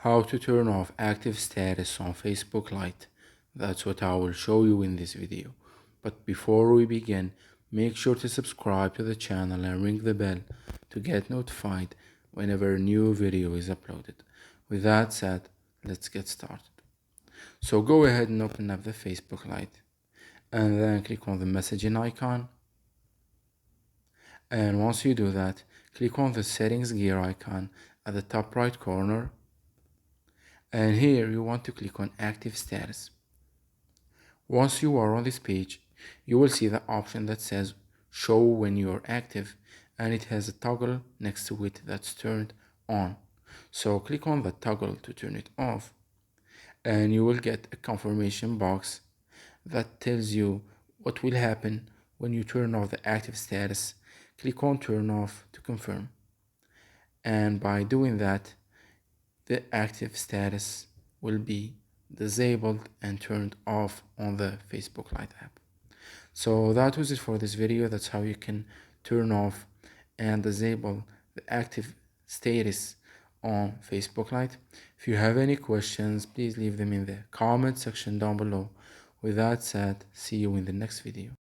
How to turn off active status on Facebook Lite. That's what I will show you in this video. But before we begin, make sure to subscribe to the channel and ring the bell to get notified whenever a new video is uploaded. With that said, let's get started. So go ahead and open up the Facebook Lite and then click on the messaging icon. And once you do that, click on the settings gear icon at the top right corner. And here you want to click on active status. Once you are on this page, you will see the option that says show when you are active, and it has a toggle next to it that's turned on. So click on the toggle to turn it off, and you will get a confirmation box that tells you what will happen when you turn off the active status. Click on turn off to confirm, and by doing that, the active status will be disabled and turned off on the Facebook Lite app. So that was it for this video. That's how you can turn off and disable the active status on Facebook Lite. If you have any questions, please leave them in the comment section down below. With that said, see you in the next video.